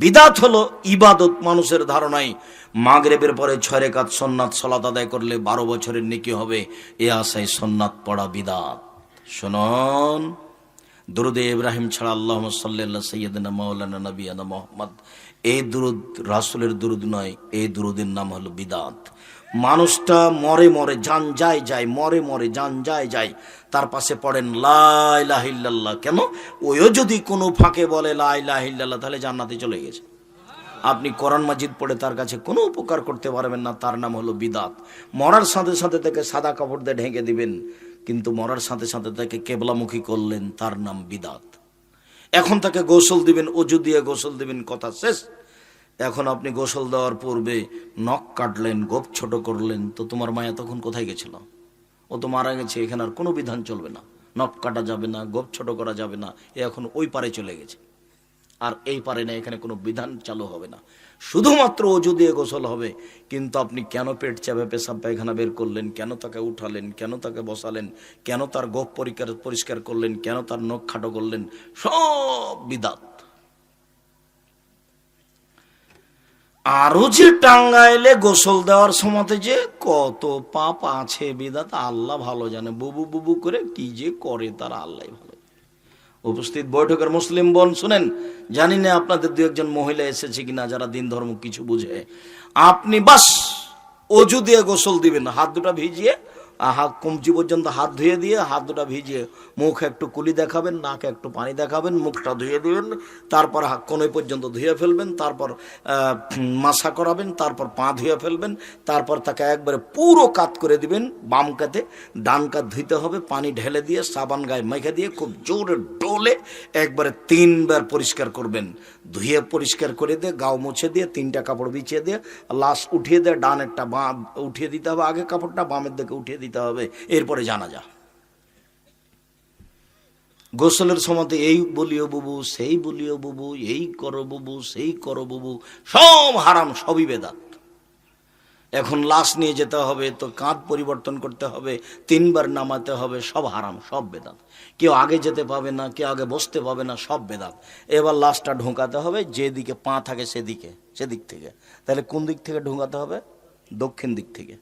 বিদাত হলো ইবাদত। মানুষের ধারণায় মাগরিবের পরে 6 রাকাত সুন্নাত সালাত আদায় করলে 12 বছরের নেকি হবে, এ আশায় সুন্নাত পড়া বিদাত। শুনুন, দুরুদে ইব্রাহিম ছাড়া আল্লাহুম্মা সাল্লি আলা সাইয়্যিদিনা মাওলানা নবিয়ানা মুহাম্মদ, এই দুরুদ রাসূলের দুরুদ নয়, এই দুরুদের নাম হলো বিদাত। মানুষটা মরে মরে জান যায় যায়, মরে মরে জান যায় যায়, তার পাশে পড়েন লা ইলাহা ইল্লাল্লাহ। কেন? ওইও যদি কোনো ফাঁকে বলে লা ইলাহা ইল্লাল্লাহ, তাহলে জান্নাতে চলে গেছে। আপনি কোরআন মাজিদ পড়ে তার কাছে কোনো উপকার করতে পারবেন না, তার নাম হলো বিদাত। মরার সাথে সাথে তাকে সাদা কাপড় দিয়ে ঢেকে দিবেন, কিন্তু মরার সাথে সাথে তাকে কেবলামুখী করলেন, তার নাম বিদাত। এখন তাকে গোসল দিবেন, অজু দিয়ে গোসল দিবেন, কথা শেষ। এখন আপনি গোসল দেওয়ার পূর্বে নখ কাটলেন, গোপ ছোট করলেন, তো তোমার মায়া তখন কোথায় গেছিল? ও তো মারা গেছে, এখানে আর কোনো বিধান চলবে না, নখ কাটা যাবে না, গোপ ছোট করা যাবে না, এ এখন ওই পারে চলে গেছে, আর এই পারে না, এখানে কোনো বিধান চালু হবে না, শুধুমাত্র অজু দিয়ে গোসল হবে। কিন্তু আপনি কেন পেট চাপে পেশাব পায়খানা বের করলেন, কেন তাকে উঠালেন, কেন তাকে বসালেন, কেন তার গোপ পরিষ্কার করলেন, কেন তার নখ খাটো করলেন, সব বিদাত। আরো যে টাঙ্গাইলে গোসল দেওয়ার সময়তে যে কত পাপ আছে বিদাত, আল্লাহ ভালো জানে। বুবু বুবু করে কি যে করে তার আল্লাহ ভালো। উপস্থিত বৈঠকের মুসলিম বোন শুনেন, জানি না আপনাদের দু একজন মহিলা এসেছে কিনা যারা দিন ধর্ম কিছু বুঝে। আপনি বাস অজু দিয়ে গোসল দিবেন, হাত দুটা ভিজিয়ে, হাত কমচি পর্যন্ত হাত ধুয়ে দিয়ে, হাত দুটা ভিজিয়ে মুখে একটু কুলি দেখাবেন, নাকে একটু পানি দেখাবেন, মুখটা ধুয়ে দিবেন, তারপর কোনই পর্যন্ত ধুয়ে ফেলবেন, তারপর মাসা করাবেন, তারপর পা ধুয়ে ফেলবেন, তারপর তাকে একবারে পুরো কাত করে দিবেন। বাম কাতে ডান কাত ধুইতে হবে, পানি ঢেলে দিয়ে সাবান গায়ে মেখে দিয়ে খুব জোরে ডোলে একবারে 3 বার পরিষ্কার করবেন। ধুয়ে পরিষ্কার করে দিয়ে গাও মুছে দিয়ে 3টা কাপড় বিছিয়ে দিয়ে লাশ উঠিয়ে দিয়ে ডানেরটা বাম উঠিয়ে দিতে হবে, আগে কাপড়টা বামের দিকে উঠিয়ে দিতে হবে, এরপরে জানাজা। গোসলের সময় এই বলিও বুবু, সেই বলিও বুবু, এই করো বুবু, সেই করো বুবু, সব হারাম, সবই বেদাত। এখন লাশ নিয়ে যেতে হবে, তো কাঁধ পরিবর্তন করতে হবে, 3 বার নামাতে হবে, সব হারাম, সব বেদাত। কেউ আগে যেতে পাবে না, কেউ আগে বসতে পাবে না, সব বেদাত। এবার লাশটা ঢোকাতে হবে যেদিকে পা থাকে সেদিক থেকে। তাহলে কোন দিক থেকে ঢোকাতে হবে? দক্ষিণ দিক থেকে।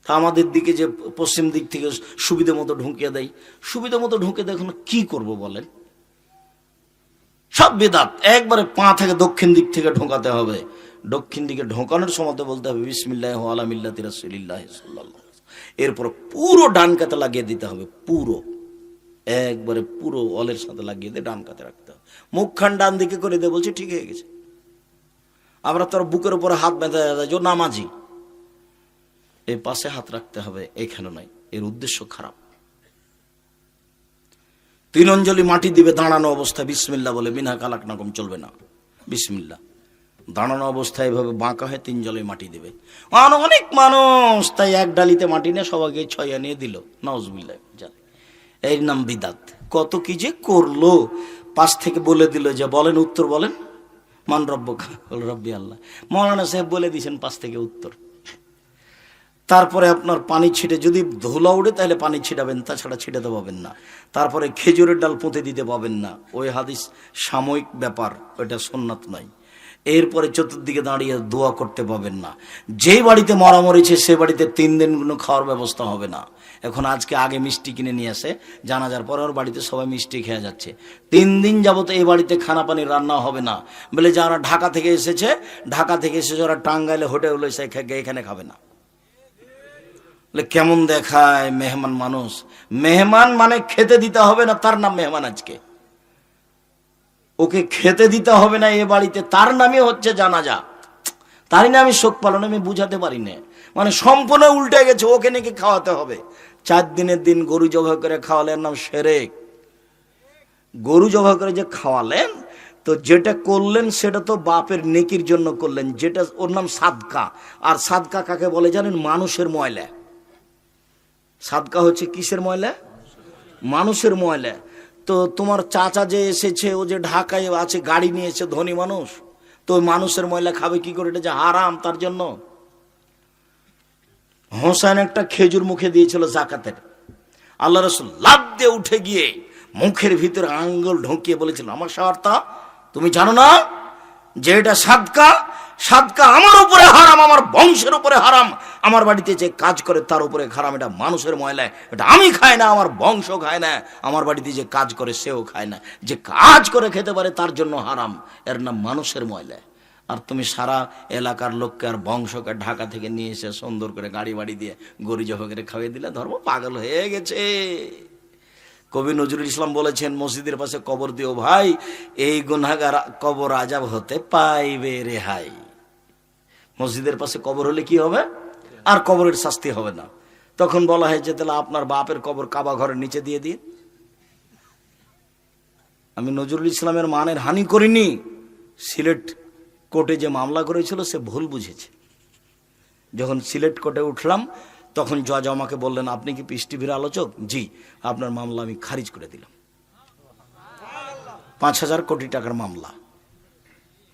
তা আমাদের দিকে যে পশ্চিম দিক থেকে সুবিধা মতো ঢুকিয়ে দেয়, সুবিধা মতো ঢুকে দেখুন কি করব বলেন, সব বেদাত। একবারে পা থেকে দক্ষিণ দিক থেকে ঢোকাতে হবে। দক্ষিণ দিকে ঢোকানোর সময় বলতে হবে বিসমিল্লাহি আলা মিল্লাতি রাসূলিল্লাহি সাল্লাল্লাহু আলাইহি ওয়াসাল্লাম। এরপর পুরো ডান কাতে লাগিয়ে দিতে হবে, পুরো একবারে পুরো অলের সাথে লাগিয়ে দিয়ে ডান কাতে রাখতে হবে। মুখখান ডান দিকে করে দিয়ে বলছি ঠিক হয়ে গেছে। আমরা তোর বুকের উপরে হাত বেঁধে যায়, যে নামাজি এই পাশে হাত রাখতে হবে, এইখানে নয়, এর উদ্দেশ্য খারাপ। 3 অঞ্জলি মাটি দিবে দাঁড়ানো অবস্থায়, বিসমিল্লাহ বলে, বিনা কালাকনাকম চলবে না, বিসমিল্লাহ। দাঁড়ানো অবস্থায় এভাবে বাঁকা হয়ে 3 জলে মাটি দিবে। অনেক মানুষ তাই এক ডালিতে মাটি নিয়ে সবাইকে 6 নিয়ে দিল, নাউজুবিল্লাহ, এর নাম বিদাত। কত কি যে করলো, পাশ থেকে বলে দিল যে বলেন উত্তর বলেন, মান রব্বুকা, বল রব্বি আল্লাহ। মৌলানা সাহেব বলে দিয়েছেন পাশ থেকে উত্তর। তারপরে আপনার পানি ছিটে, যদি ধুলা উড়ে তাহলে পানি ছিটাবেন, তাছাড়া ছিটাতে পাবেন না। তারপরে খেজুরের ডাল পুঁতে দিতে পাবেন না, ওই হাদিস সাময়িক ব্যাপার, ওইটা সুন্নাত নয়। এরপরে চতুর্দিকে দাঁড়িয়ে দোয়া করতে পাবেন না। যেই বাড়িতে মরা মরেছে সে বাড়িতে 3 দিন কোনো খাওয়ার ব্যবস্থা হবে না। এখন আজকে আগে মিষ্টি কিনে নিয়ে আসে, জানাজার পর ওর বাড়িতে সবাই মিষ্টি খেয়ে যাচ্ছে। 3 দিন যাবত এই বাড়িতে খানা পানি রান্না হবে না বলে, যারা ঢাকা থেকে এসেছে ওরা টাঙ্গাইলে হোটেল এসে এখানে খাবে না। কেমন দেখায় মেহমান মানুষ। মেহমান মানে খেতে দিতে হবে না, তার নাম মেহমান। আজকে ওকে খেতে দিতে হবে না এ বাড়িতে, তার নামই হচ্ছে জানাজা, তারই নামই শোক পালন। আমি বুঝাতে পারি না, মানে সম্পূর্ণ উল্টে গেছে। ওকে নাকি খাওয়াতে হবে। 4 দিনের দিন গরু জবাই করে খাওয়ালেন, নাম শিরক। গরু জবাই করে যে খাওয়ালেন, তো যেটা করলেন সেটা তো বাপের নেকির জন্য করলেন, যেটা ওর নাম সাদকা। আর সাদকা কাকে বলে জানেন? মানুষের ময়লা। সাদকা হচ্ছে কিসের ময়লা? মানুষের ময়লা। তো তোমার চাচা যে এসেছে, ও যে ঢাকায় আছে, গাড়ি নিয়েছে, ধনী মানুষ, তো মানুষের ময়লা খাবে কি করে? এটা যে হারাম, তার জন্য। হোসেন একটা খেজুর মুখে দিয়েছিল জাকাতের, আল্লাহ রাসূল লাফ দিয়ে উঠে গিয়ে মুখের ভিতরে আঙ্গুল ঢুকিয়ে বলেছিল, আমার সাওয়ারটা তুমি জানো না যে এটা সাদকা, সাদকা আমার উপরে হারাম, আমার বংশের উপরে হারাম, আমার বাড়িতে যে কাজ করে তার উপরে হারাম, এটা মানুষের ময়লা, এটা আমি খাই না, আমার বংশ খায় না, আমার বাড়িতে যে কাজ করে সেও খায় না, যে কাজ করে খেতে পারে তার জন্য হারাম, এর নাম মানুষের ময়লা। আর তুমি সারা এলাকার লোককে আর বংশকে ঢাকা থেকে নিয়ে এসে সুন্দর করে গাড়ি বাড়ি দিয়ে গরি জবা করে খাইয়ে দিলে ধর্ম পাগল হয়ে গেছে। কবি নজরুল ইসলাম বলেছেন, মসজিদের পাশে কবর দিও ভাই, এই গুনাহগার কবর আজাব হতে পাইবে রেহাই। মসজিদের পাশে কবর হলে কি হবে? আর কবরের শাস্তি হবে না। তখন বলা হয়েছে তাহলে আপনার বাপের কবর কাবা ঘরের নিচে দিয়ে দিন। আমি নজরুল ইসলামের মানের হানি করিনি, সিলেট কোর্টে যে মামলা করেছিল সে ভুল বুঝেছে। যখন সিলেট কোর্টে উঠলাম তখন জজ আমাকে বললেন, আপনি কি পিস টিভির আলোচক? জি। আপনার মামলা আমি খারিজ করে দিলাম। 5,000 কোটি টাকার মামলা।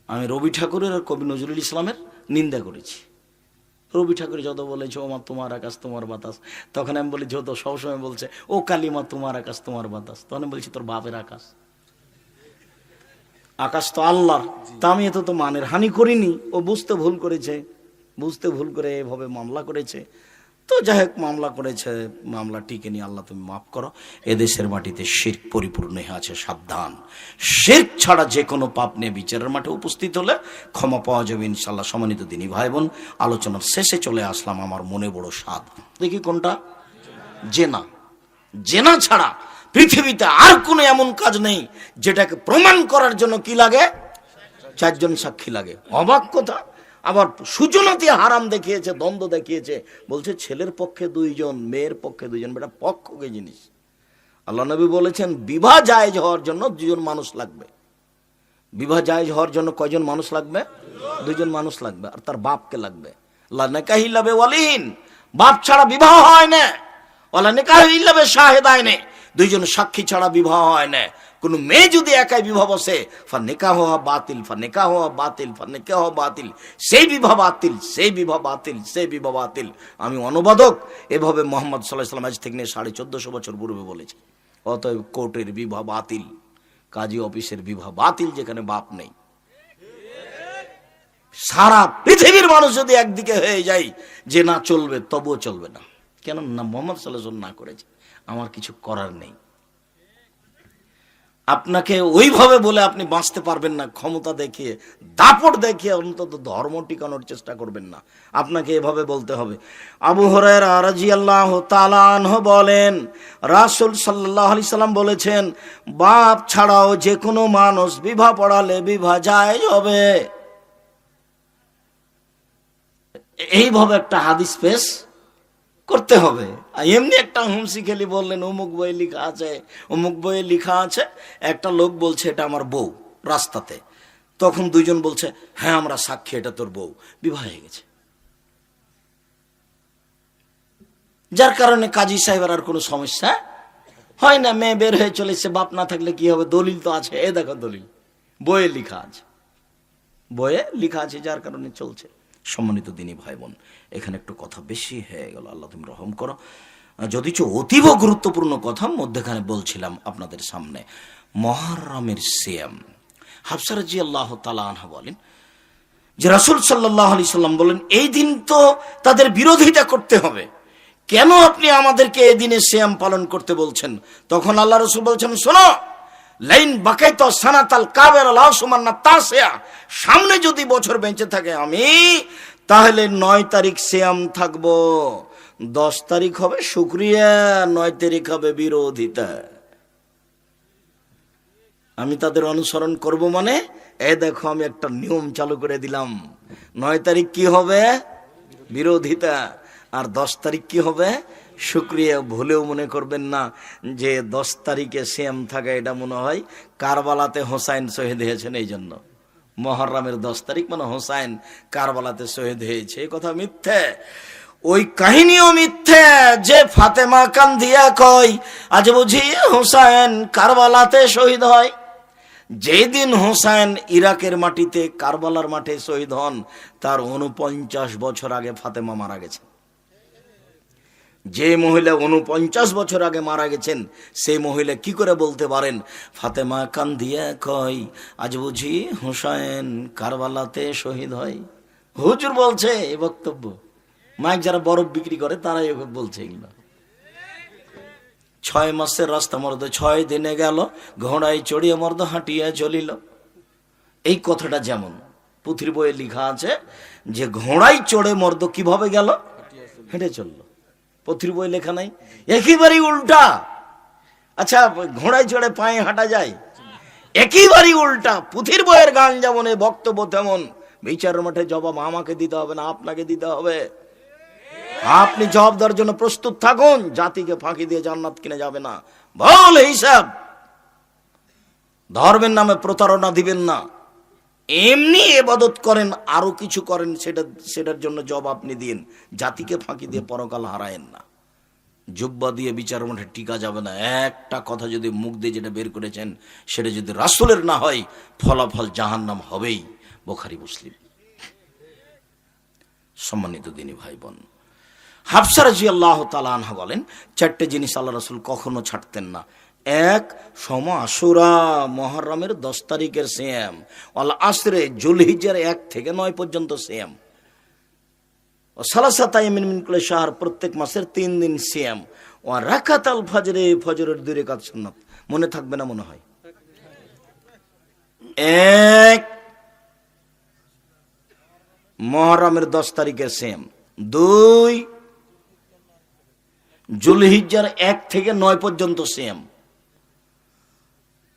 আমি রবি ঠাকুরের আর কবি নজরুল ইসলামের নিন্দা করেছি। রবি ঠাকুর যত বলেছে ও মা তোমার আকাশ তোমার বাতাস, তখন আমি বলি যত সবসময় বলছে ও কালিমা তোমার আকাশ তোমার বাতাস, তখন আমি বলছি তোর বাপের আকাশ, আকাশ তো আল্লাহর। তা আমি এত তো মানের হানি করিনি, ও বুঝতে ভুল করেছে, বুঝতে ভুল করে এভাবে মামলা করেছে। তো যাই হোক মামলা করেছে, মামলা টিকে নি, আল্লাহ তুমি মাফ করো। এদেশের মাটিতে শিরক পরিপূর্ণ হয়ে আছে, সাবধান। শিরক ছাড়া যে কোনো পাপ নিয়ে বিচারের মাঠে উপস্থিত হলে ক্ষমা পাওয়া যাবে ইনশাল্লাহ। সম্মানিত দিনী ভাই বোন, আলোচনার শেষে চলে আসলাম। আমার মনে বড় স্বাদ, দেখি কোনটা? জেনা। জেনা ছাড়া পৃথিবীতে আর কোনো এমন কাজ নেই যেটাকে প্রমাণ করার জন্য কি লাগে? 4 জন সাক্ষী লাগে। অবাক কথা। আবার সূচনাতে হারাম দেখিয়েছে, দ্বন্দ্ব দেখিয়েছে, বলছে ছেলের পক্ষে 2 জন, মেয়ের পক্ষে 2 জন। বেটা পক্ষকে জিনিস। আল্লাহ নবী বলেছেন বিবাহ জায়েজ হওয়ার জন্য 2 জন মানুষ লাগবে। বিবাহ জায়েজ হওয়ার জন্য কয়জন মানুষ লাগবে? 2 জন মানুষ লাগবে। আর তার বাপকে লাগবে। লা নিকাহ ইল্লা বিওয়ালিহিন, বাপ ছাড়া বিবাহ হয় না। ওয়ালা নিকাহ ইল্লা বিশাহিদাইন, 2 জন সাক্ষী ছাড়া বিবাহ হয় না। কোন মেয়ে যদি একাই বিবাহ বসে, ফানিকাহ বাতিল, ফানিকাহ বাতিল, ফানিকাহ বাতিল, সেই বিবাহ বাতিল, সেই বিবাহ বাতিল, সেই বিবাহ বাতিল। আমি অনুবাদক এভাবে মোহাম্মদ সাল্লাল্লাহু আলাইহি ওয়াসাল্লাম আজ থেকে 1450 বছর পূর্বে বলেছি। অতএব কোর্টের বিবাহ বাতিল, কাজী অফিসের বিবাহ বাতিল, যেখানে বাপ নেই। সারা পৃথিবীর মানুষ যদি একদিকে হয়ে যায় যে না চলবে, তবুও চলবে না। কেন না? মোহাম্মদ সাল্লাল্লাহু আলাইহি ওয়াসাল্লাম না করেছে, আমার কিছু করার নেই। আপনাকে ওইভাবে বলে আপনি বাঁচতে পারবেন না। ক্ষমতা দেখিয়ে, দাপট দেখিয়ে অন্তত ধর্ম টিকানোর চেষ্টা করবেন না। আপনাকে এভাবে বলতে হবে। আবু হুরায়রা রাদিয়াল্লাহু তাআলা আনহু বলেন, রাসূল সাল্লাল্লাহু আলাইহি সাল্লাম বলেছেন, বাপ ছাড়াও যে কোনো মানুষ বিবাহ পড়ালে বিবাহ জায়েজ হবে। এইভাবে একটা হাদিস পেশ করতে হবে। এমনি একটা হুমসি খেলি বললেন অমুক বইয়ে লেখা আছে, অমুক বইয়ে লেখা আছে। একটা লোক বলছে এটা আমার বউ রাস্তাতে, তখন 2 জন বলছে হ্যাঁ আমরা সাক্ষী এটা তোর বউ। বিবাহ হয়ে গেছে। যার কারণে কাজী সাহেবের আর কোনো সমস্যা হয় না। মেয়ে বের হয়ে চলেছে, বাপ না থাকলে কি হবে? দলিল তো আছে, এ দেখো দলিল, বইয়ে লেখা আছে, বইয়ে লেখা আছে, যার কারণে চলছে। সম্মানিত দিনী ভাই বোন, এখানে একটু কথা বেশি হয়ে গেল, আল্লাহ তুমি রহম করো। যদিচ অতীব গুরুত্বপূর্ণ কথা মধ্যখানে বলছিলাম আপনাদের সামনে, মুহররমের সিয়াম। হাফসা রাদিয়াল্লাহু তাআলা আনহা বলেন যে রাসূল সাল্লাল্লাহু আলাইহি সাল্লাম বলেন, এই দিন তো তাদের বিরোধিতা করতে হবে, কেন আপনি আমাদেরকে এই দিনে সিয়াম পালন করতে বলছেন? তখন আল্লাহ রাসূল বলছেন, শোনো, লাইন বাকাইতা সানাতাল কাবের লা সুমান্না তাসিয়া, সামনে যদি বছর বেঁচে থাকে আমি, তাহলে 9 তারিখ সিয়াম থাকবো, 10 তারিখ হবে শুকরিয়া, 9 তারিখ হবে বিরোধিতা। আমি তাদের অনুসরণ করব মানে, এই দেখো আমি একটা নিয়ম চালু করে দিলাম। 9 তারিখ কি হবে? বিরোধিতা। আর 10 তারিখ কি হবে? শুকরিয়া। ভুলেও মনে করবেন না যে 10 তারিখে সিয়াম থাকা এটা মনে হয় কারবালাতে হোসাইন শহীদ হয়েছেন এই জন্য। মুহররমের 10 তারিখ মানে হোসাইন কারবালাতে শহীদ হয়েছে, এই কথা মিথ্যে। ওই কাহিনীও মিথ্যে যে ফাতেমা কান্দিয়া কয় আজ বুঝি হোসাইন কারবালাতে শহীদ হয়। যেদিন হোসাইন ইরাকের মাটিতে কারবালার মাঠে শহীদ হন, তার 49 বছর আগে ফাতেমা মারা গেছে। যে মহিলা 49 বছর আগে মারা গেছেন, সেই মহিলা কি করে বলতে পারেন ফাতেমা কান্দিয়া কয় আজ বুঝি হুসাইন কারবালাতে শহীদ হয়? হুজুর বলছে এই বক্তব্য। মাইক যারা বরফ বিক্রি করে তারাই বলছে এগুলো। 6 মাসের রাস্তা মর্দ 6 দিনে গেল, ঘোড়ায় চড়িয়ে মর্দ হাঁটিয়া চলিল। এই কথাটা যেমন পুঁথির বইয়ে লেখা আছে যে ঘোড়ায় চড়ে মর্দ কিভাবে গেল, হেঁটে চলল। পুঁথির বই লেখা নাই, একেবারেই উল্টা। আচ্ছা, ঘোড়ায় চড়ে পায়ে হাঁটা যায়? একেবারেই উল্টা। পুঁথির বইয়ের গান যেমন, এই বক্তব্য তেমন। বিচারের মাঠে জবাব আমাকে দিতে হবে না, আপনাকে দিতে হবে। আপনি জবাব দেওয়ার জন্য প্রস্তুত থাকুন। জাতিকে ফাঁকি দিয়ে জান্নাত কিনে যাবে না। বল হিসাব। ধর্মের নামে প্রতারণা দিবেন না। এমনি ইবাদত করেন, আরো কিছু করেন, সেটার জন্য জবাব আপনি দিন। জাতিকে ফাঁকি দিয়ে পরকাল হারায়েন না। জুব্বা দিয়ে বিচার মাঠে টিকা যাবে না। একটা কথা যদি মুখ দিয়ে যেটা বের করেছেন সেটা যদি রাসূলের না হয়, ফলাফল জাহান্নাম হবেই। বুখারী মুসলিম। সম্মানিত দিনী ভাই বোন, হাফসা রাদিয়াল্লাহু তাআলা আনহা বলেন 4টে জিনিস আল্লাহ রাসূল কখনো ছাড়তেন না। 1, সোম আশুরা মুহররমের 10 তারিখের সিয়াম, ওয়াল আসরে যুলহিজ্জার 1 থেকে 9 পর্যন্ত সিয়াম, ও সালাসাত আইয়ামিন মিন কুল্লি শাহর প্রত্যেক মাসের 3 দিন সিয়াম, ও রাকাতাল ফজরে ফজরের 2 রাকাত সুন্নাত। মনে থাকবে না মনে হয়? 1, মুহররমের 10 তারিখের সিয়াম। 2, যুলহিজ্জার 1 থেকে 9 পর্যন্ত সিয়াম,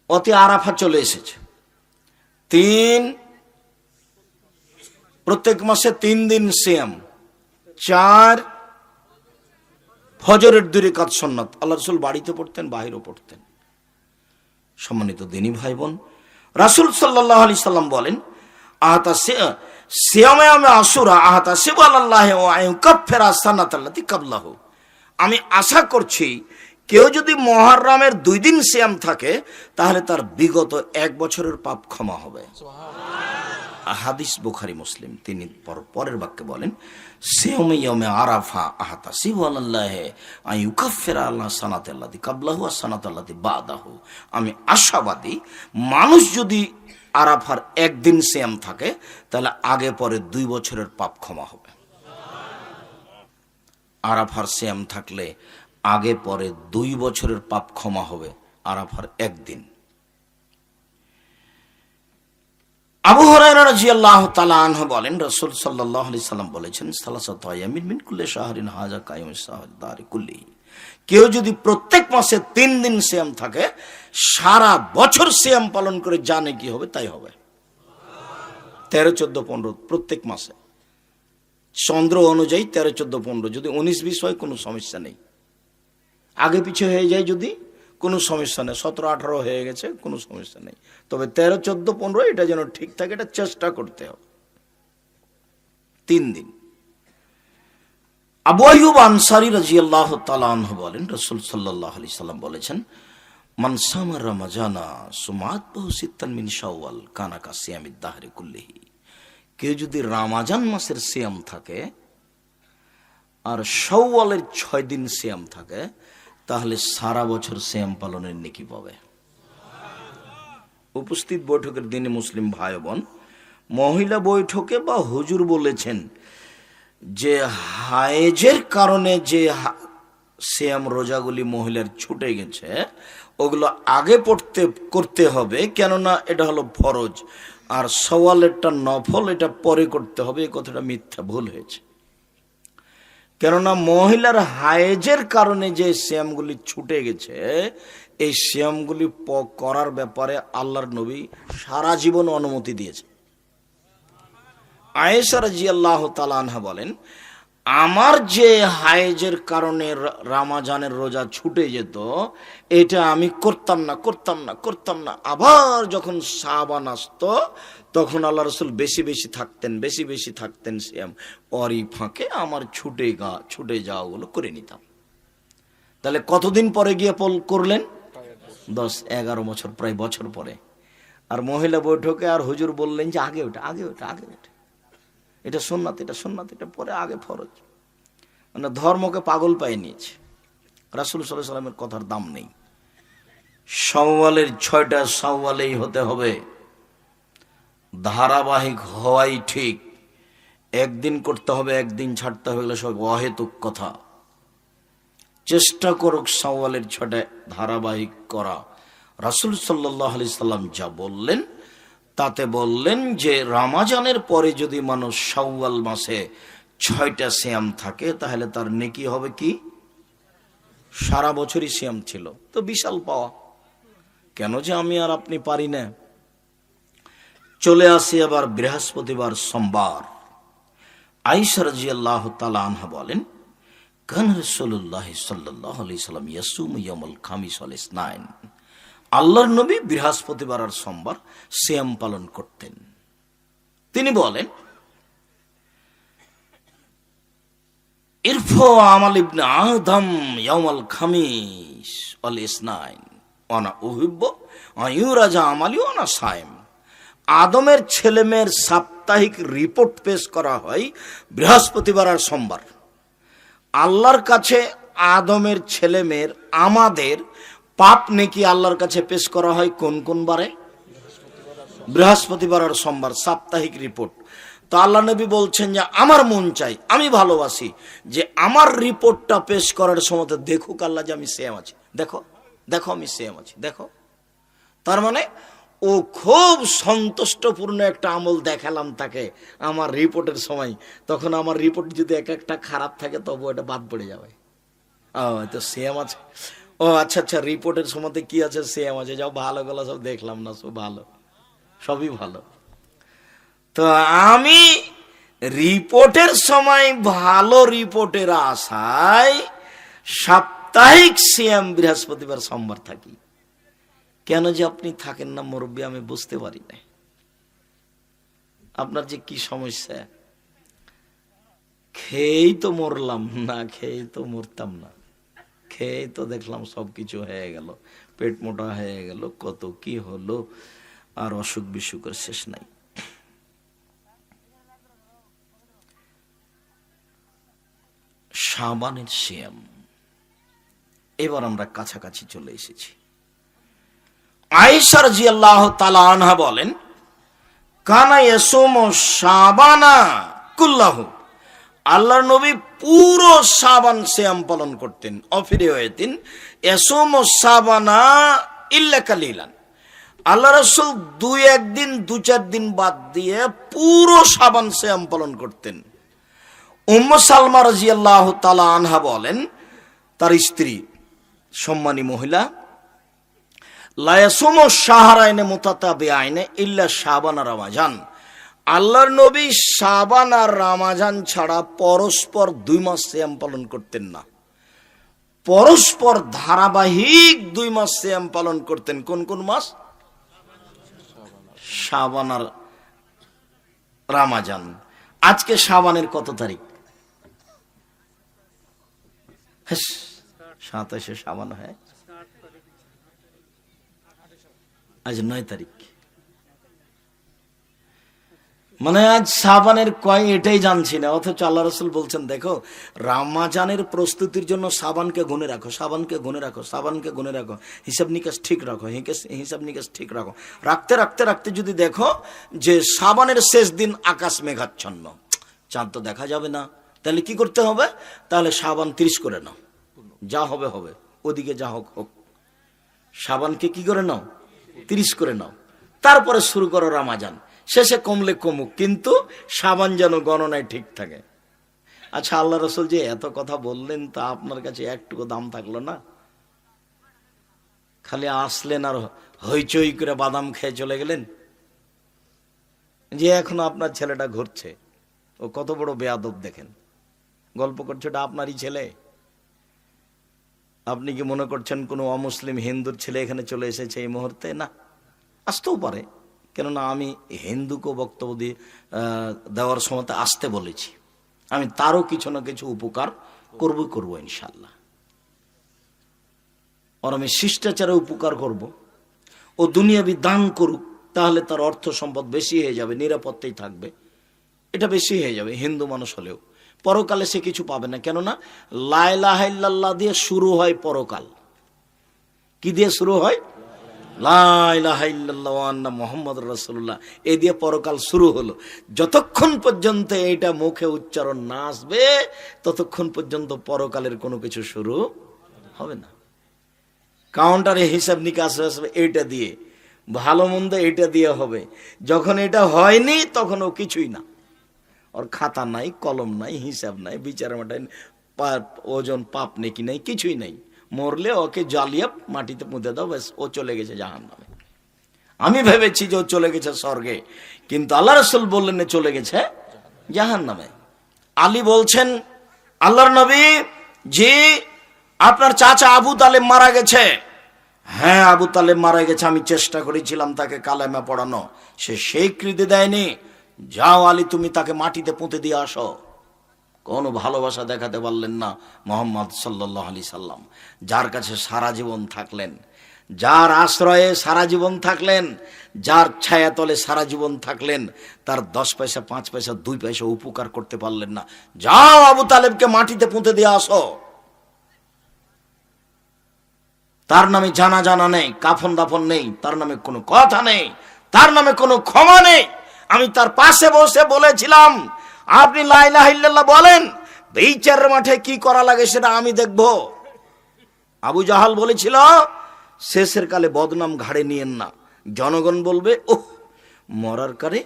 অতি আরাফা চলে এসেছে। 3, প্রত্যেক মাসে 3 দিন সিয়াম। 4, ফজরের 2 রাকাত সুন্নাত। আল্লাহ রাসূল বাড়িতে পড়তেন, বাহিরেও পড়তেন। সম্মানিত দিনী ভাই বোন, রাসূল সাল্লাল্লাহু আলাইহি সাল্লাম বলেন আহাতা সিয়ামে আশুরা আহাতা সিবাল্লাহি ওয়া ইউকাফিরা সানাতাল্লাতি কাবলাহু। আমি আশা করছি কেউ যদি মুহররমের 2 দিন সিয়াম থাকে তাহলে তার বিগত 1 বছরের পাপ ক্ষমা হবে। হাদিস বুখারী মুসলিম। তিনি পরের বাক্যে বলেন সিয়ামে ইয়ামে আরাফা আহাতা সিবাল্লাহি আন ইউকাফিরা আল্লাহ সানাতাল্লাতি কাবলাহু ওয়া সানাতাল্লাতি বাদাহু। আমি আশাবাদী মানুষ যদি আরাফার 1 দিন সিয়াম থাকে তাহলে আগে পরে 2 বছরের পাপ ক্ষমা হবে। আরাফার সিয়াম থাকলে আগে পরে 2 বছরের পাপ ক্ষমা হবে আরাফার 1 দিন। আবু হুরায়রা রাদিয়াল্লাহু তাআলা আনহু বলেন রাসূল সাল্লাল্লাহু আলাইহি সাল্লাম বলেছেন সালাসাতু আইয়ামিন মিন কুল্লি শাহরিন হাযা কায়ুমুস শাহরি দারি কুল্লি। কেউ যদি প্রত্যেক মাসে 3 দিন সিয়াম থাকে, সারা বছর সিয়াম পালন করে জানে কি হবে তাই হবে। 13, 14, 15 প্রত্যেক মাসে, চন্দ্র অনুযায়ী 13, 14, 15। যদি 19, 20 হয় কোনো সমস্যা নেই। আগে পিছে হয়ে যায় যদি কোনো সমস্যা নেই। 17, 18 হয়ে গেছে কোনো সমস্যা নেই। তবে 13, 14, 15 এটা যেন ঠিক থাকে, এটা চেষ্টা করতে হবে। 3 দিন। আবু আইয়ুব আনসারী রাদিয়াল্লাহু তাআলা আনহু বলেন রাসূল সাল্লাল্লাহু আলাইহি সাল্লাম বলেছেন মান সামা রমাজানা সুমাতহু সিত্তান মিন শাওয়াল কানা কা সিয়ামিদ দাহরি কুল্লিহি। কেউ যদি রমাজান মাসের সিয়াম থাকে আর শাওয়ালের 6 দিন সিয়াম থাকে তাহলে সারা বছর সিয়াম পালনের নেকি পাবে। উপস্থিত বৈঠকের দিনে মুসলিম ভাই বোন, মহিলা বৈঠকে বা হুজুর বলেছেন যে হায়েজের কারণে যে সিয়াম রোজাগুলি মহিলার ছুটে গেছে ওগুলো আগে করতে হবে, কেননা এটা হলো ফরজ, আর সওয়ালেরটা নফল, এটা পরে করতে হবে। এই কথাটা মিথ্যা, ভুল হয়েছে। কেননা মহিলার হায়েজের কারণে যে সিয়ামগুলি ছুটে গেছে এই সিয়ামগুলি করার ব্যাপারে আল্লাহর নবী সারা জীবন অনুমতি দিয়েছে। আয়েশা রাদিয়াল্লাহু তাআলা আনহা বলেন আমার যে হায়েজের কারণে রমজানের রোজা ছুটে যেত এটা আমি করতাম না। আবার যখন শাবান আসতো তখন আল্লাহ রাসূল বেশি বেশি থাকতেন সিয়াম। ওরই ফাঁকে আমার ছুটে যাওয়াগুলো করে নিতাম। তাহলে কতদিন পরে গিয়ে করলেন? 10-11 বছর, প্রায় বছর পরে। আর মহিলা বৈঠকে আর হুজুর বললেন যে আগে ওঠা, এটা সুন্নাত, এটা পরে, আগে ফরজ। মানে ধর্মকে পাগল পায়ে নিয়েছে। রাসূল সাল্লাল্লাহু আলাইহি সাল্লামের কথার দাম নেই। শাওয়ালের 6টা শাওয়ালেই হতে হবে, ধারাবাহিক হওয়াই ঠিক। একদিন করতে হবে, একদিন ছাড়তে হবে, এগুলো সব অহেতুক কথা। চেষ্টা করুক শাওয়ালের 6টা ধারাবাহিক করা। রাসূল সাল্লাল্লাহু আলাইহি সাল্লাম যা বললেন তাতে বললেন যে রমজানের পরে যদি মানুষ শাওয়াল মাসে 6টা সিয়াম থাকে তাহলে তার নেকি হবে কি সারা বছরই সিয়াম ছিল। তো বিশাল পাওয়া। কেন যে আমি আর আপনি পারি না। চলে আসি আবার বৃহস্পতিবার সোমবার। আয়েশা রাদিয়াল্লাহু তাআলা আনহা বলেন, কান রাসূলুল্লাহ সাল্লাল্লাহু আলাইহি সাল্লাম ইয়াসুমু ইয়াউমাল খামিস ওয়াল ইসনাইন। আল্লাহর নবী বৃহস্পতিবার আর সোমবার সিয়াম পালন করতেন। তিনি বলেন, ইরফা আমাল ইবনে আদম ইয়াউমাল খামিস ওয়াল ইসনাইন ওয়ানা উহিব্বু আন ইউরাজা আমালি ওয়ানা সাইম। আদমের ছেলেমেয়ের সাপ্তাহিক রিপোর্ট পেশ করা হয় বৃহস্পতিবার আর সোমবার। আল্লাহর কাছে আদমের ছেলেমেয়ের আমাদের পাপ নেকি আল্লাহর কাছে পেশ করা হয় কোন কোন বারে? বৃহস্পতিবার আর সোমবার, সাপ্তাহিক রিপোর্ট। তো আল্লাহ নবী বলছেন যে আমার মন চাই, আমি ভালোবাসি যে আমার রিপোর্টটা পেশ করার সময় দেখুক আল্লাহ যে আমি সেম আছি। দেখো দেখো আমি সেম আছি, দেখো। তার মানে ও খুব সন্তুষ্টপূর্ণ একটা আমল দেখালাম তাকে আমার রিপোর্টের সময়। তখন আমার রিপোর্ট যদি এক একটা খারাপ থাকে তবু এটা বাদ পড়ে যাবে। তো সেম আছে। ও আচ্ছা আচ্ছা, রিপোর্টের সময় কি আছে? সেম আছে। যাও, ভালো গলা সব দেখলাম না, সব ভালো, সবই ভালো। তো আমি রিপোর্টের সময় ভালো রিপোর্টের আশায় সাপ্তাহিক সিয়াম বৃহস্পতিবার সোমবার থাকি। কেন যে আপনি থাকেন না মুরব্বী আমি বুঝতে পারি না। আপনার যে কি সমস্যা। খেয়েই তো মরলাম, না খেয়েই তো মরতাম না। খেয়ে তো দেখলাম সবকিছু হয়ে গেল, পেট মোটা হয়ে গেল, কত কি হলো, আর অসুখ বিসুখের শেষ নাই। শাবানের সিয়াম এবার আমরা কাছাকাছি চলে এসেছি। আয়েশা রাদিয়াল্লাহু তাআলা আনহা বলেন, কানা ইয়াসুমু শাবানা কুল্লাহু। আল্লাহর নবী পুরো শাবান সিয়াম পালন করতেন। অফিরে হয়েতেন ইয়াসুমু শাবানা ইল্লা কালিলান। আল্লাহ রাসূল 2-1 দিন 2-4 দিন বাদ দিয়ে পুরো শাবান সিয়াম পালন করতেন। উম্মু সালমা রাদিয়াল্লাহু তাআলা আনহা বলেন, তার স্ত্রী সম্মানী মহিলা, লা ইয়াসুমু শাহরাইনে মুতাতাবিআইনে ইল্লা শাবান আর রমাজান। আল্লাহর নবী শাবান আর রমাজান ছাড়া পরস্পর 2 মাস সিয়াম পালন করতেন না। পরস্পর ধারাবাহিক 2 মাস সিয়াম পালন করতেন। কোন কোন মাস? শাবান আর রমাজান। আজকে শাবানের কত তারিখ? 27 শাবান হয়, আজ 9 তারিখ। মানে আজ শাবানের কয় এটাই জানছি না, অথচ আল্লাহ রাসূল বলছেন দেখো রমজানের প্রস্তুতির জন্য শাবানকে গুনে রাখো, শাবানকে গুনে রাখো, শাবানকে গুনে রাখো, হিসাব নিকাশ ঠিক রাখো, হিসাব নিকাশ ঠিক রাখো। রাখতে রাখতে রাখতে যদি দেখো যে শাবানের শেষ দিন আকাশ মেঘাচ্ছন্ন, চাঁদ তো দেখা যাবে না, তাহলে কি করতে হবে? তাহলে শাবান 30 করে নাও, যা হবে হবে, ওদিকে যা হোক হোক। শাবানকে কি করে নাও? 30 করে নাও। তারপরে শুরু করো রমজান। শেষে কমলে কমুক, কিন্তু শাবান যেন গণনায় ঠিক থাকে। আচ্ছা, আল্লাহ রাসূল যে এত কথা বললেন তা আপনার কাছে একটুকু দাম থাকলো না? খালি আসলেন আর হইচই করে বাদাম খেয়ে চলে গেলেন। যে এখনো আপনার ছেলেটা ঘুরছে, ও কত বড় বেয়াদব দেখেন। গল্প করছে ওটা আপনারই ছেলে। আপনি কি মনে করছেন কোনো অমুসলিম হিন্দুর ছেলে এখানে চলে এসেছে এই মুহূর্তে? না, আসতেও পারে, কেননা আমি হিন্দুকে বক্তব্য দিয়ে দেওয়ার সময় আসতে বলেছি। আমি তারও কিছু না কিছু উপকার করবো ইনশাল্লাহ। আর আমি শিষ্টাচারে উপকার করব। ও দুনিয়াবি দান করুক, তাহলে তার অর্থ সম্পদ বেশি হয়ে যাবে, নিরাপত্তাই থাকবে, এটা বেশি হয়ে যাবে হিন্দু মানুষ হলেও। পরকালে সে কিছু পাবে না। কেননা লা ইলাহা ইল্লাল্লাহ দিয়ে শুরু হয় পরকাল। কি দিয়ে শুরু হয়? লা ইলাহা ইল্লাল্লাহ ওয়া আন্না মুহাম্মাদুর রাসূলুল্লাহ, এই দিয়ে পরকাল শুরু হলো। যতক্ষণ পর্যন্ত এটা মুখে উচ্চারণ না আসবে ততক্ষণ পর্যন্ত পরকালের কোনো কিছু শুরু হবে না। কাউন্টারে হিসাব নিকাশ আসবে এইটা দিয়ে, ভালো মন্দ এটা দিয়ে হবে। যখন এটা হয়নি তখন ও কিছুই না, ওর খাতা নাই, কলম নাই, হিসাব নাই, বিচার মাটায় ওজন পাপ নেকি নাই, কিছুই নাই। মরলে ওকে জ্বালিয়ে মাটিতে পুঁতে দাও, ব্যাস ও চলে গেছে জাহান্নামে। আমি ভেবেছি যে ও চলে গেছে স্বর্গে, কিন্তু আল্লাহ রাসূল বললেন চলে গেছে জাহান্নামে। আলী বলছেন, আল্লাহর নবী, জি আপনার চাচা আবু তালেব মারা গেছে। হ্যাঁ, আবু তালেব মারা গেছে, আমি চেষ্টা করেছিলাম তাকে কালেমা পড়ানো, সে স্বীকৃতি দেয়নি। যাও আলী, তুমি তাকে মাটিতে পুঁতে দিয়ে আসো। কোনো ভালোবাসা দেখাতে পারলেন না মুহাম্মদ সাল্লাল্লাহু আলাইহি সাল্লাম, যার কাছে সারা জীবন থাকলেন, যার আশ্রয়ে সারা জীবন থাকলেন, যার ছায়াতলে সারা জীবন থাকলেন, তার 10 পয়সা 5 পয়সা 2 পয়সা উপকার করতে পারলেন না। যাও আবু তালেবকে মাটিতে পুঁতে দিয়ে আসো। তার নামে জানা জানা নেই, কাফন দাফন নেই, তার নামে কোনো কথা নেই, তার নামে কোনো ক্ষমা নেই। আমি তার পাশে বসে বলেছিলাম, আপনি লা ইলাহা ইল্লাল্লাহ বলেন, বিচারের মাঠে কি করা লাগে সেটা আমি দেখব। আবু জাহাল বলেছিল, শেষের কালে বদনাম ঘাড়ে নিয়েন না, জনগণ বলবে ওহ মরার কালে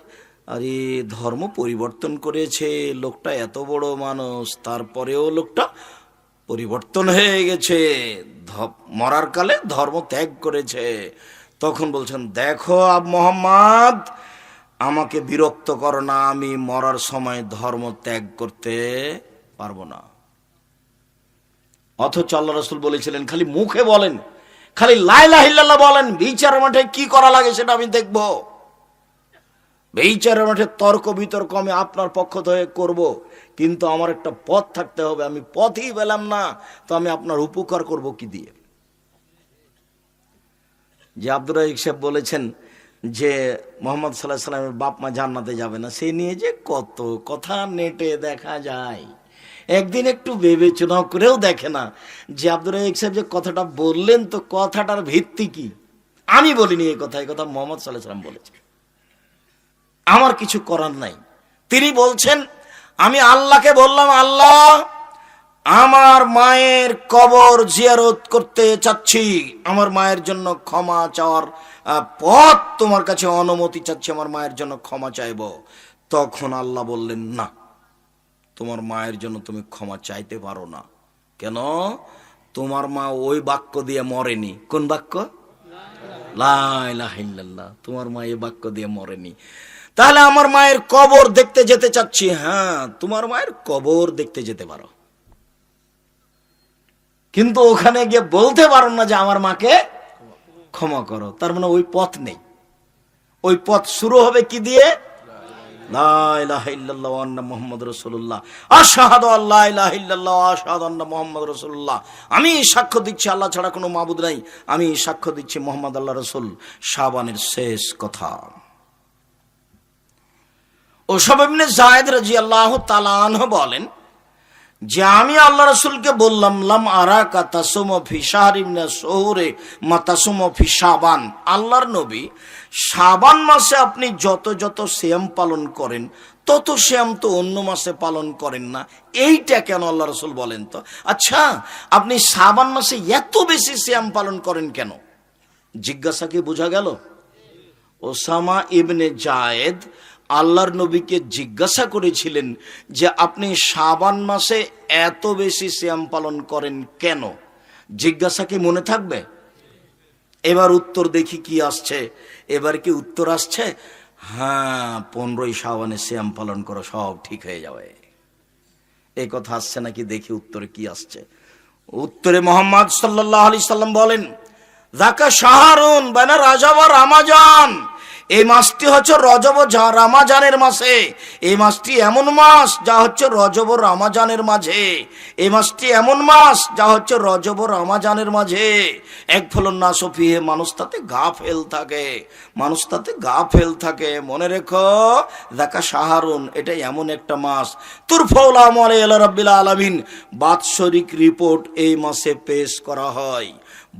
আরে ধর্ম পরিবর্তন করেছে লোকটা, এত বড় মানুষ তারপরেও লোকটা পরিবর্তন হয়ে গেছে, মরার কালে ধর্ম ত্যাগ করেছে। তখন বলছেন, দেখো মুহাম্মদ, আমাকে বিরক্ত করো না, আমি মরার সময় ধর্ম ত্যাগ করতে পারবো না। অথচ আল্লাহ রাসূল বলেছিলেন, খালি মুখে বলেন, খালি লা ইলাহা ইল্লাল্লাহ বলেন, বিচারের মাঠে কি করা লাগে সেটা আমি দেখব। বিচারের মাঠে তর্ক বিতর্ক আমি আপনার পক্ষ থেকে করব, কিন্তু আমার একটা পথ থাকতে হবে। আমি পথই পেলাম না, তো আমি আপনার উপকার করব কি দিয়ে? যে আব্দুর রাজ্জাক সাহেব বলেছেন যে মুহাম্মদ সাল্লাল্লাহু আলাইহি সাল্লামের বাপ মা জান্নাতে যাবে না, সে নিয়ে যে কত কথা নেটে দেখা যায়। একদিন একটু বিবেচনা করেও দেখে না যে আব্দুর রাজ্জাক সাহেব যে কথাটা বললেন, তো কথাটার ভিত্তি কি? আমি বলিনি এই কথা, মুহাম্মদ সাল্লাল্লাহু আলাইহি সাল্লাম বলেছেন। আমার কিছু করার নাই। তিনি বলছেন, আমি আল্লাহকে বললাম, আল্লাহ আমার মায়ের কবর জিয়ারত করতে চাচ্ছি, আমার মায়ের জন্য ক্ষমা চাওয়ার পথ তোমার কাছে অনুমতি চাচ্ছি, আমার মায়ের জন্য ক্ষমা চাইব। তখন আল্লাহ বললেন, না, তোমার মায়ের জন্য তুমি ক্ষমা চাইতে পারো না। কেন? তোমার মা ওই বাক্য দিয়ে মরেনি। কোন বাক্য? লা ইলাহা ইল্লাল্লাহ। তোমার মা এই বাক্য দিয়ে মরেনি। তাহলে আমার মায়ের কবর দেখতে যেতে চাচ্ছি। হ্যাঁ, তোমার মায়ের কবর দেখতে যেতে পারো, কিন্তু ওখানে গিয়ে বলতে পারো না যে আমার মাকে ক্ষমা করো। তার মানে ওই পথ নেই। ওই পথ শুরু হবে কি দিয়ে? লা ইলাহা ইল্লাল্লাহ ওয়া আন্না মুহাম্মাদুর রাসূলুল্লাহ, আশহাদু আল্লা ইলাহা ইল্লাল্লাহ ওয়া আশহাদু আন্না মুহাম্মাদুর রাসূলুল্লাহ। আমি সাক্ষ্য দিচ্ছি আল্লাহ ছাড়া কোনো মাবুদ নাই, আমি সাক্ষ্য দিচ্ছি মুহাম্মদ আল্লাহর রাসূল। শাবানের শেষ কথা। উসামা ইবনে যায়েদ রাদিয়াল্লাহু তাআলা আনহু বলেন যে আমি আল্লাহ রাসূলকে বললাম, লাম আরাকা তাসুমু ফি শাহরি মিন আশ-শুহুরি মা তাসুমু ফি শাবান। আল্লাহর নবী, শাবান মাসে আপনি যত যত সিয়াম পালন করেন, তত সিয়াম তো অন্য মাসে পালন করেন না, এইটা কেন আল্লাহ রাসূল বলেন তো? আচ্ছা, আপনি শাবান মাসে এত বেশি সিয়াম পালন করেন কেন? জিজ্ঞাসা কি বোঝা গেল? ওসামা ইবনে যায়েদ আল্লাহর নবীকে জিজ্ঞাসা করেছিলেন যে আপনি শাবান মাসে এত বেশি সিয়াম পালন করেন কেন? জিজ্ঞাসা কি মনে থাকবে? এবার উত্তর দেখি কি আসছে। এবার কি উত্তর আসছে? হ্যাঁ, 15ই শাবানে সিয়াম পালন করো, সব ঠিক হয়ে যাবে। এই কথা আসছে নাকি? দেখি উত্তরে কি আসছে। উত্তরে মুহাম্মদ সাল্লাল্লাহু আলাইহি সাল্লাম বলেন, যাকা শাহরুন বাইনা রাজব ওয়া রমাজান, এই মাসটি হচ্ছে রজব ও রামাজানের মাসে। এই মাসটি এমন মাস যা হচ্ছে রজব ও রামাজানের মাঝে। এই মাসটি এমন মাস যা হচ্ছে রজব ও রামাজানের মাঝে। এক ফলন না সফিহে, মানুষ তাতে গাফেল থাকে, মানুষ তাতে গাফেল থাকে। মনে রেখো, দেখা শাহরুন, এটা এমন একটা মাস তুরফাউল আমাল ইলা রাব্বিল আলামিন, বাৎসরিক রিপোর্ট এই মাসে পেশ করা হয়।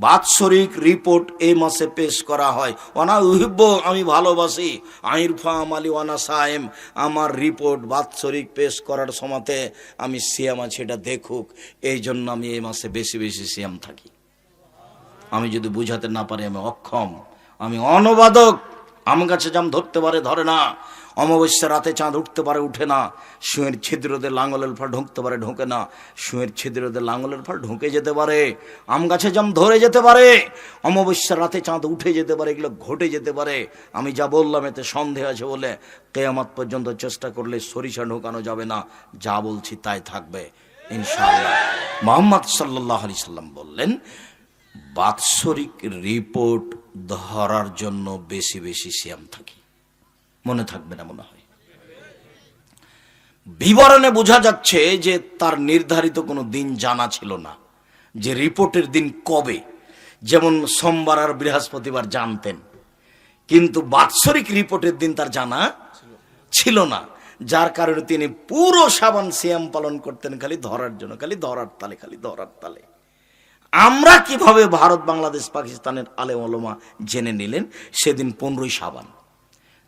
বাৎসরিক রিপোর্ট এই মাসে পেশ করা হয়। ওয়ানা উহিব্বু, আমি ভালোবাসি, আইরফা আমালি ওয়ানা সায়েম, আমার রিপোর্ট বাৎসরিক পেশ করার সময়তে আমি সিয়াম আছি এটা দেখুক, এই জন্য আমি এই মাসে বেশি বেশি সিয়াম থাকি। আমি যদি বুঝাতে না পারি আমি অক্ষম, আমি অনবাদক। আমার কাছে জাম ধরতে পারে ধরে না, অমাবস্যা রাতে চাঁদ উঠতে পারে উঠে না, শুঁয়ের ছিদ্রতে লাঙলের ফল ঢুকতে পারে ঢোকে না, শুঁয়ের ছিদ্রতে লাঙলের ফল ঢুকে যেতে পারে, আম গাছে জাম ধরে যেতে পারে, অমাবস্যা রাতে চাঁদ উঠে যেতে পারে, এগুলো ঘটে যেতে পারে। আমি যা বললাম এতে সন্দেহ আছে বলে কিয়ামত পর্যন্ত চেষ্টা করলে সরিষা ঢোকানো যাবে না, যা বলছি তাই থাকবে ইনশাআল্লাহ। মুহাম্মদ সাল্লাল্লাহু আলাইহি সাল্লাম বললেন, বাৎসরিক রিপোর্ট ধরার জন্য বেশি বেশি সিয়াম থাকি। মনে থাকবে না মনে হয়। বিবরণে বোঝা যাচ্ছে যে তার নির্ধারিত কোনো দিন জানা ছিল না, যে রিপোর্টের দিন কবে। যেমন সোমবার আর বৃহস্পতিবার জানতেন, কিন্তু বাৎসরিক রিপোর্টের দিন তার জানা ছিল না, যার কারণে তিনি পুরো শাবান সিয়াম পালন করতেন খালি ধরার জন্য, খালি ধরার তালে, খালি ধরার তালে। আমরা কিভাবে ভারত, বাংলাদেশ, পাকিস্তানের আলেম ওলামা জেনে নিলেন সেদিন 15ই শাবান।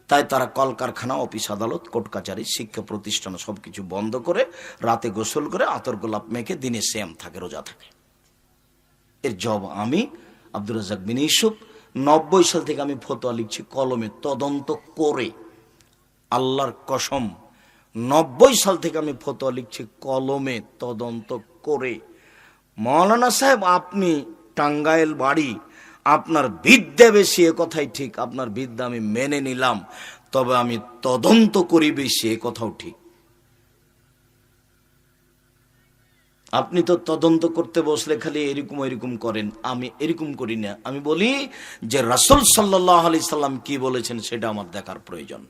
তাই তারা কলকারখানা, অফিস আদালত, কোর্ট কাচারি, শিক্ষা প্রতিষ্ঠান সবকিছু বন্ধ করে রাতে গোসল করে আতর গোলাপ মেখে দিনে সিয়াম থাকে, রোজা থাকে। এর জবাব আমি আব্দুর রাজ্জাক বিন ইউসুফ 90 সাল থেকে আমি ফতোয়া লিখছি কলমে তদন্ত করে। আল্লাহর কসম, 90 সাল থেকে আমি ফতোয়া লিখছি কলমে তদন্ত করে। মৌলানা সাহেব, আপনি টাঙ্গাইল বাড়ি, আপনার বিদ্যা বেশি, এ কথাই ঠিক, আপনার বিদ্যা আমি মেনে নিলাম, তবে আমি তদন্ত করি বেশি, এ কথাও ঠিক। আপনি তো তদন্ত করতে বসলে খালি এরকম এরকম করেন, আমি এরকম করি না। আমি বলি যে রাসূল সাল্লাল্লাহু আলাইহি সাল্লাম কি বলেছেন সেটা আমার দেখার প্রয়োজন।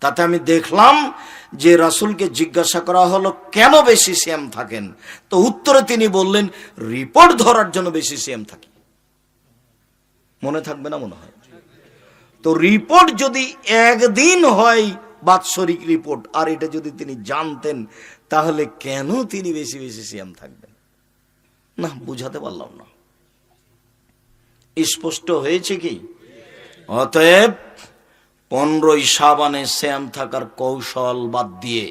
তাতে আমি দেখলাম যে রাসূলকে জিজ্ঞাসা করা হলো কেন বেশি সিয়াম থাকেন, তো উত্তরে তিনি বললেন রিপোর্ট ধরার জন্য বেশি সিয়াম থাকি। মনে থাকবে না মনে হয়। তো রিপোর্ট যদি একদিন হয় বাৎসরিক রিপোর্ট, আর এটা যদি তিনি জানতেন, তাহলে কেন তিনি বেশি বেশি সিয়াম থাকবেন? না, বুঝাতে পারলাম না। স্পষ্ট হয়েছে কি? অতএব 15ই শাবানে সিয়াম থাকার কৌশল বাদ দিয়ে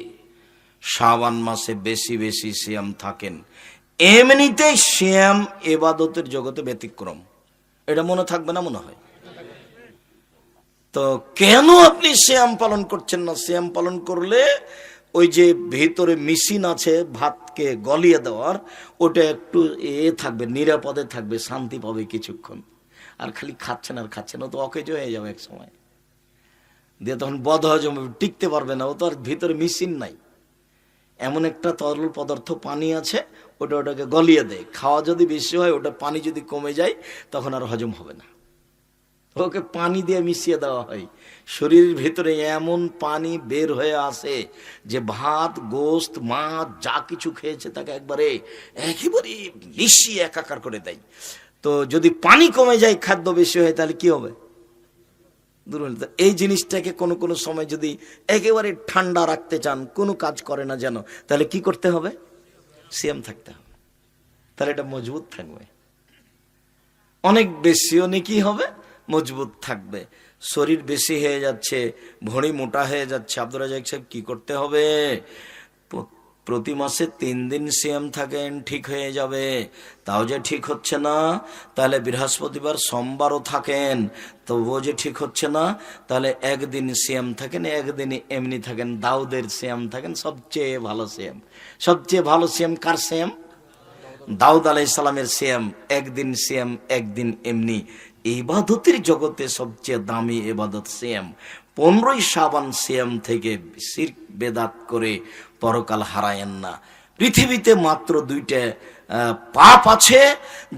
শাবান মাসে বেশি বেশি সিয়াম থাকেন। এমনিতে সিয়াম ইবাদতের জগতে ব্যতিক্রম, এটা মনে থাকবে না মনে হয়। তো কেন আপনি সিয়াম পালন করছেন না? সিয়াম পালন করলে ওই যে ভেতরে মেশিন আছে ভাতকে গলিয়ে দেওয়ার, ওটা একটু থাকবে, নিরাপদে থাকবে, শান্তি পাবে কিছুক্ষণ। আর খালি খাচ্ছেন আর খাচ্ছেন, ও তো অকেজ হয়ে যাবে এক সময়, দিয়ে তখন বদহজম, টিকতে পারবে না। ও তো আর ভিতরে মেশিন নাই, এমন একটা তরল পদার্থ পানি আছে, ওটাকে গলিয়ে দেয়। খাওয়া যদি বেশি হয়, ওটা পানি যদি কমে যায় তখন আর হজম হবে না, ওকে পানি দিয়ে মিশিয়ে দেওয়া হয়। শরীরের ভিতরে এমন পানি বের হয়ে আসে যে ভাত, গোস্ত, মাছ যা কিছু খেয়েছে তাকে একেবারে মিশিয়ে একাকার করে দেয়। তো যদি পানি কমে যায়, খাদ্য বেশি হয়, তাহলে কি হবে? এই জিনিসটাকে কোনো কোনো সময় যদি একেবারে ঠান্ডা রাখতে চান, কোনো কাজ করে না যেন, তাহলে কি করতে হবে? সিয়াম থাকতে হবে। তাহলে এটা মজবুত থাকবে, অনেক বেশিও নেকি হবে, মজবুত থাকবে। শরীর বেশি হয়ে যাচ্ছে, ভড়ি মোটা হয়ে যাচ্ছে, আব্দুর রাজ্জাক সাহেব কি করতে হবে? প্রতি মাসে 3 দিন সিয়াম থাকেন, ঠিক হয়ে যাবে। তাও যে ঠিক হচ্ছে না, তাহলে বৃহস্পতিবার সোমবারও থাকেন, তবুও যে ঠিক হচ্ছে না, তাহলে একদিন সিয়াম থাকেন, একদিন এমনি থাকেন, দাউদের সিয়াম থাকেন। সবচেয়ে ভালো সিয়াম, সবচেয়ে ভালো সিয়াম কার সিয়াম? দাউদ আলাইহিস সালামের সিয়াম। একদিন সিয়াম, একদিন এমনি। ইবাদতের জগতে সবচেয়ে দামি ইবাদত সিয়াম। 15ই শাবান সিয়াম থেকে শিরক বেদাত করে পরকাল হারায়েন না। পৃথিবীতে মাত্র 2টা পাপ আছে,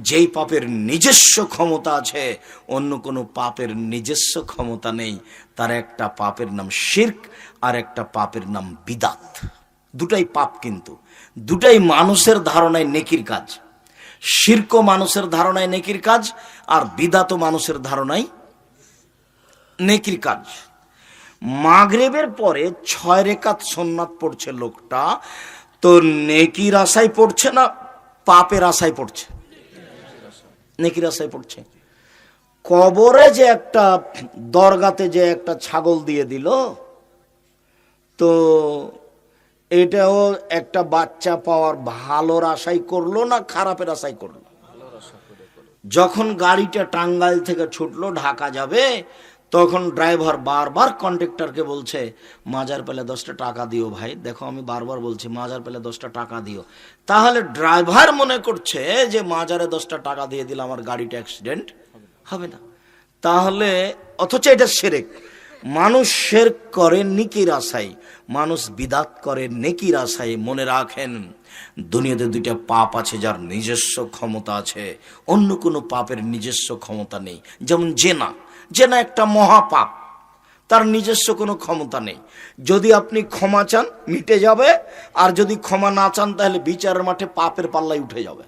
যেই পাপের নিজস্ব ক্ষমতা আছে, অন্য কোনো পাপের নিজস্ব ক্ষমতা নেই। তার একটা পাপের নাম শিরক, আর একটা পাপের নাম বিদাত। দুটাই পাপ, কিন্তু দুটাই মানুষের ধারণায় নেকির কাজ। শিরকও মানুষের ধারণায় নেকির কাজ, আর বিদাতও মানুষের ধারণায় নেকির কাজ। মাগরিবের পরে 6 রাকাত সুন্নাত পড়ছে লোকটা, তো নেকির আশায় পড়ছে না পাপের আশায় পড়ছে? নেকির আশায় পড়ছে। কবরে যে একটা দরগাতে যে একটা ছাগল দিয়ে দিল, তো এটাও একটা বাচ্চা পাওয়ার ভালোর আশাই করলো না খারাপের আশাই করলো? যখন গাড়িটা টাঙ্গাইল থেকে ছুটলো ঢাকা যাবে, তখন ড্রাইভার বারবার কন্ডাক্টরকে বলছে, মাজার পেলে 10টা টাকা দিও ভাই। দেখো আমি বারবার বলছি মাজার পেলে 10টা টাকা দিও। তাহলে ড্রাইভার মনে করছে যে মাজারে 10টা টাকা দিয়ে দিলে আমার গাড়িটা অ্যাক্সিডেন্ট হবে না। তাহলে অথচ এটা শিরক। মানুষ শিরক করে নেকির আশায়, মানুষ বিদাত করে নেকির আশায়। মনে রাখেন, দুনিয়াতে 2টা পাপ আছে যার নিজস্ব ক্ষমতা আছে, অন্য কোনো পাপের নিজস্ব ক্ষমতা নেই। যেমন জেনা, জেনা একটা মহাপাপ, তার নিজস্ব কোনো ক্ষমতা নেই। যদি আপনি ক্ষমা চান মিটে যাবে, আর যদি ক্ষমা না চান তাহলে বিচারের মাঠে পাপের পাল্লায় উঠে যাবে।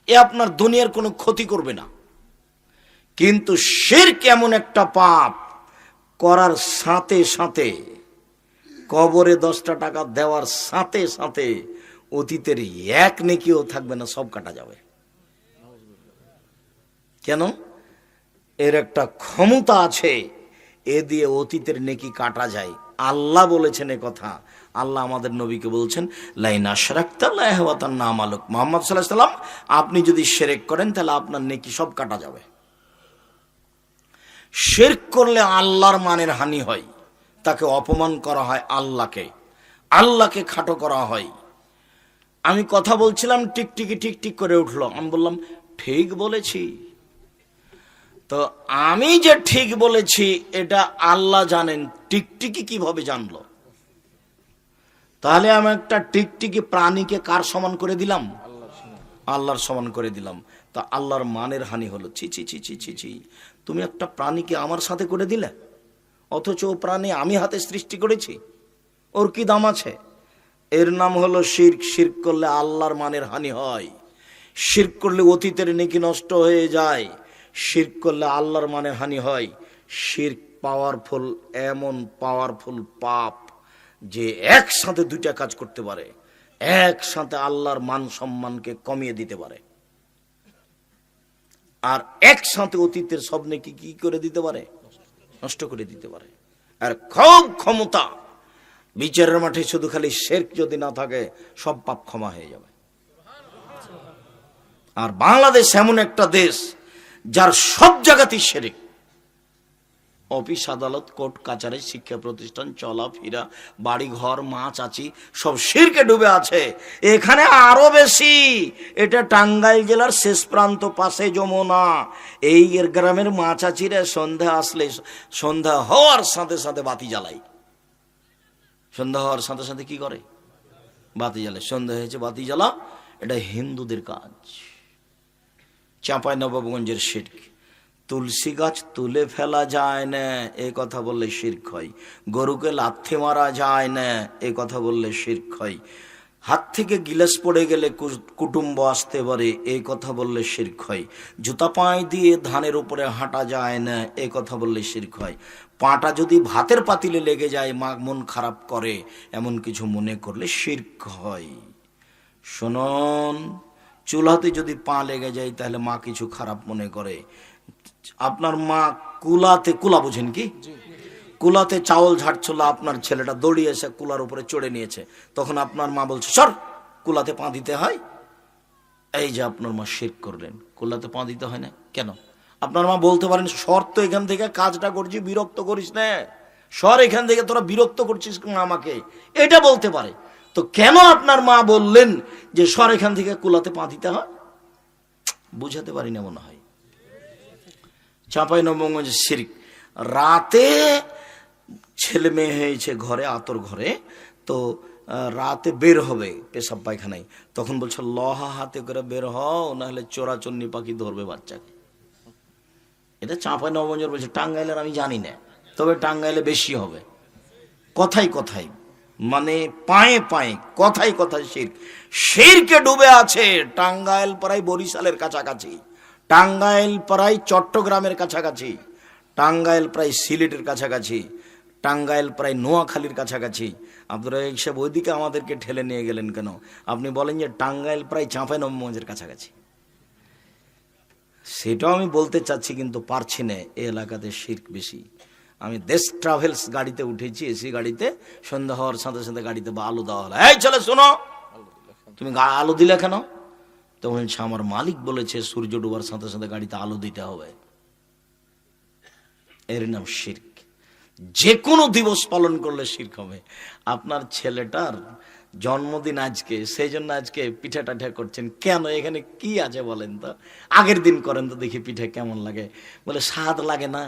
এ আপনার দুনিয়ার কোনো ক্ষতি করবে না। কিন্তু শিরক এমন একটা পাপ, করার সাথে সাথে, কবরে 10টা টাকা দেওয়ার সাথে সাথে অতীতের এক নেকিও থাকবে না, সব কাটা যাবে। কেন? এর একটা ক্ষমতা আছে, এ দিয়ে অতীতের নেকি কাটা যায়। আল্লাহ বলেছেন এ কথা। আল্লাহ আমাদের নবীকে বলছেন, লাইন আশরাকতা লায়াহবাতান্না আমালুক। মুহাম্মদ সাল্লাল্লাহু আলাইহি ওয়াসাল্লাম, আপনি যদি শিরক করেন তাহলে আপনার নেকি সব কাটা যাবে। শিরক করলে আল্লাহর মানের হানি হয়, তাকে অপমান করা হয়, আল্লাহকে খাটো করা হয়। আমি কথা বলছিলাম, টিকটিকি টিকটিক করে উঠলো। আমি বললাম ঠিক বলেছি। তো আমি যে ঠিক বলেছি এটা আল্লাহ জানেন, টিকটিকি কিভাবে জানলো? তাহলে আমি একটা টিকটিকি প্রাণীকে কার সমান করে দিলাম? আল্লাহর সমান করে দিলাম। তা আল্লাহর মানের হানি হলো। ছি ছি ছি ছি ছি ছি, তুমি একটা প্রাণীকে আমার সাথে করে দিলে, অথচ ও প্রাণী আমি হাতে সৃষ্টি করেছি, ওর কি দাম আছে? এর নাম হলো শিরক। শিরক করলে আল্লাহর মানের হানি হয়। শিরক করলে অতীতের নেকি নষ্ট হয়ে যায়। শিরক করলে আল্লাহর মানের হানি হয়। শিরক পাওয়ারফুল, এমন পাওয়ারফুল পাপ যে একসাথে 2টা কাজ করতে পারে, একসাথে আল্লাহর মান সম্মানকে কমিয়ে দিতে পারে, আর একসাথে অতীতের সব নেকি কি করে দিতে পারে? নষ্ট করে দিতে পারে। আর খুব ক্ষমতা, বিচারের মাঠে শুধু খালি শিরক যদি না থাকে, সব পাপ ক্ষমা হয়ে যাবে। আর বাংলাদেশ এমন একটা দেশ যার সব জায়গাতেই শিরক। অফিস আদালত, কোর্ট কাচারি, শিক্ষা প্রতিষ্ঠান, চলাফেরা, বাড়ি ঘর, মা চাচি, সব শিরকে ডুবে আছে। এখানে আরো বেশি। এটা টাঙ্গাইল জেলার শেষ প্রান্ত, পাশে যমুনা। এই এর গ্রামের মা চাচিরা সন্ধ্যা আসলে, সন্ধ্যা হওয়ার সাথে সাথে বাতি জ্বালাই। সন্ধ্যা হওয়ার সাথে সাথে কি করে? বাতি জ্বালে। সন্ধ্যা হয়েছে বাতি জ্বালা, এটা হিন্দুদের কাজ। চাঁপাইনবাবগঞ্জের শিরক। তুলসী গাছ তুলে ফেলা যায় না, এই কথা বললে শিরক হয়। গরুকে লাথি মারা যায় না, এই কথা বললে শিরক হয়। হাত থেকে গিলাস পড়ে গেলে কুটুম্ব আসতে পারে, এই কথা বললে শিরক হয়। জুতা পায়ে দিয়ে ধানের উপরে হাঁটা যায় না, এই কথা বললে শিরক হয়। পাটা যদি ভাতের পাতিলে লেগে যায় মা মন খারাপ করে, এমন কিছু মনে করলে শিরক হয়। শুনুন, চুলাতে যদি পা লেগে যায় তাহলে মা কিছু খারাপ মনে করে। আপনার মা কুলাতে, কুলা বুঝেন কি? কুলাতে চাউল ঝাড়ছিল, আপনার ছেলেটা দৌড়িয়ে এসে কুলার উপরে চড়ে নিয়েছে, তখন আপনার মা বলছে সর, কুলাতে পা দিতে হয়। এই যে আপনার মা শিরক করলেন, কুলাতে পা দিতে হয় না কেন? আপনার মা বলতে পারেন সর তো এখান থেকে, কাজটা করছি, বিরক্ত করিস না, সর এখান থেকে, তোরা বিরক্ত করছিস আমাকে, এটা বলতে পারে। তো কেন আপনার মা বললেন যে সর এখান থেকে, কুলাতে পা দিতে হয়? বুঝাতে পারি না মনে হয়। চাঁপাইনবাবগঞ্জের শিরক। রাতে ছেলে মেয়ে হয়েছে ঘরে, আতর ঘরে, তো রাতে বের হবে পেশাব পায়খানায়, তখন বলছে লহা হাতে করে বের হও, নাহলে চোরাচন্নি পাখি ধরবে বাচ্চাকে। এটা চাঁপাই নবগঞ্জের বলছে, টাঙ্গাইলের আমি জানি না, তবে টাঙ্গাইলে বেশি হবে। কথাই কথাই, মানে পায়ে পায়ে, কথাই কথাই শিরক। শিরকে ডুবে আছে টাঙ্গাইল প্রায় বরিশালের কাছাকাছি, টাঙ্গাইল প্রায় চট্টগ্রামের কাছাকাছি, টাঙ্গাইল প্রায় সিলেটের কাছাকাছি, টাঙ্গাইল প্রায় নোয়াখালীর কাছাকাছি। আব্দুর রাজ্জাক সাহেব ওইদিকে আমাদেরকে ঠেলে নিয়ে গেলেন কেন? আপনি বলেন যে টাঙ্গাইল প্রায় চাঁপাইনবাবগঞ্জের কাছাকাছি। সেটাও আমি বলতে চাচ্ছি কিন্তু পারছি না, এই এলাকাতে শিরক বেশি। আমি দেশ ট্রাভেলস গাড়িতে উঠেছি, এসি গাড়িতে, সন্ধ্যা হওয়ার সাথে সাথে গাড়িতে বা আলো দেওয়া হলো, এই ছেলে শোনো, তুমি আলো দিলে কেন? তখন আমার মালিক বলেছে সূর্য ডোবার সাথে সাথে গাড়িতে আলো দিতে হবে। এর নাম শিরক। যে কোনো দিবস পালন করলে শিরক হবে। আপনার ছেলেটার জন্মদিন আজকে, সেই জন্য আজকে পিঠা টাঠা করছেন কেন? এখানে কি আছে বলেন তো? আগের দিন করেন তো দেখি পিঠা কেমন লাগে। বলে স্বাদ লাগে না।